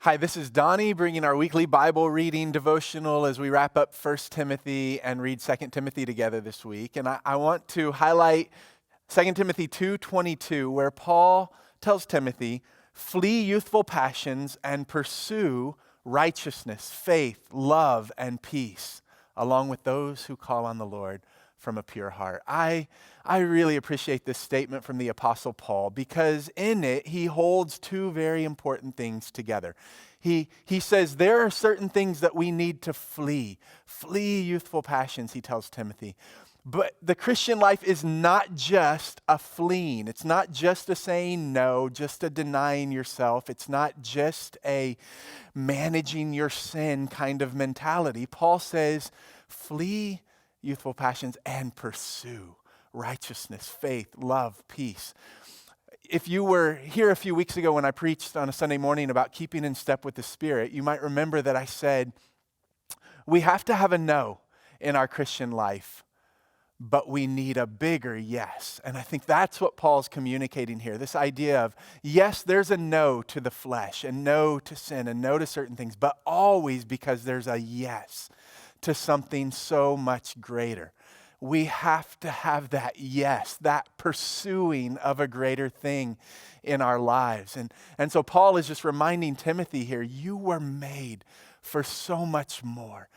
Hi, this is Donnie bringing our weekly Bible reading devotional as we wrap up 1 Timothy and read 2 Timothy together this week. And I want to highlight 2 Timothy 2:22, where Paul tells Timothy, flee youthful passions and pursue righteousness, faith, love, and peace, along with those who call on the Lord from a pure heart. I really appreciate this statement from the Apostle Paul because in it he holds two very important things together. He says there are certain things that we need to flee. Flee youthful passions, he tells Timothy. But the Christian life is not just a fleeing. It's not just a saying no, just a denying yourself. It's not just a managing your sin kind of mentality. Paul says, flee youthful passions and pursue righteousness, faith, love, peace. If you were here a few weeks ago when I preached on a Sunday morning about keeping in step with the Spirit, you might remember that I said, we have to have a no in our Christian life, but we need a bigger yes. And I think that's what Paul's communicating here. This idea of, yes, there's a no to the flesh and no to sin and no to certain things, but always because there's a yes to something so much greater. We have to have that yes, that pursuing of a greater thing in our lives. And so Paul is just reminding Timothy here, you were made for so much more.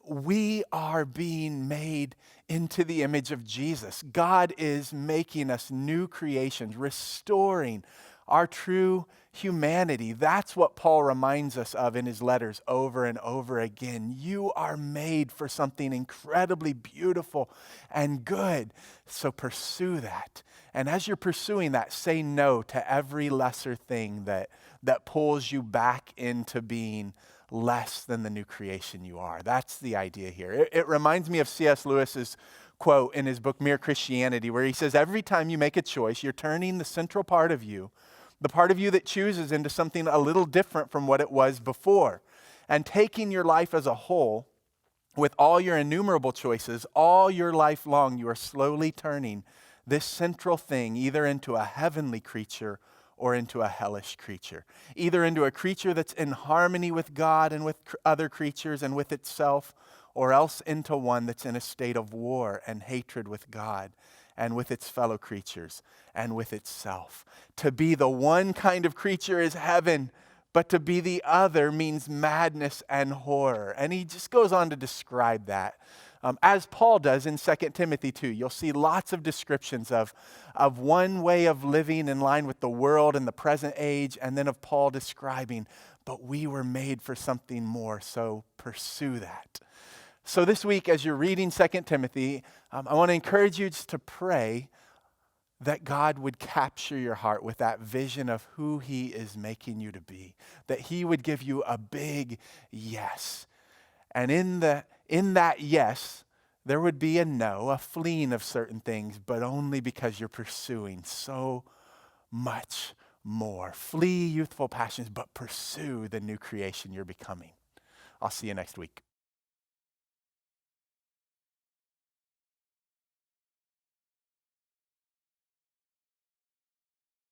We are being made into the image of Jesus. God is making us new creations, restoring our true humanity. That's what Paul reminds us of in his letters over and over again. You are made for something incredibly beautiful and good. So pursue that. And as you're pursuing that, say no to every lesser thing that pulls you back into being less than the new creation you are. That's the idea here. It reminds me of C.S. Lewis's quote in his book, Mere Christianity, where he says, every time you make a choice, you're turning the central part of you, the part of you that chooses, into something a little different from what it was before. And taking your life as a whole, with all your innumerable choices, all your life long, you are slowly turning this central thing either into a heavenly creature or into a hellish creature. Either into a creature that's in harmony with God and with other creatures and with itself, or else into one that's in a state of war and hatred with God and with its fellow creatures and with itself. To be the one kind of creature is heaven, but to be the other means madness and horror. And he just goes on to describe that. As Paul does in 2 Timothy 2, you'll see lots of descriptions of one way of living in line with the world and the present age, and then of Paul describing, but we were made for something more, so pursue that. So this week, as you're reading 2 Timothy, I want to encourage you just to pray that God would capture your heart with that vision of who he is making you to be, that he would give you a big yes. And in that yes, there would be a no, a fleeing of certain things, but only because you're pursuing so much more. Flee youthful passions, but pursue the new creation you're becoming. I'll see you next week.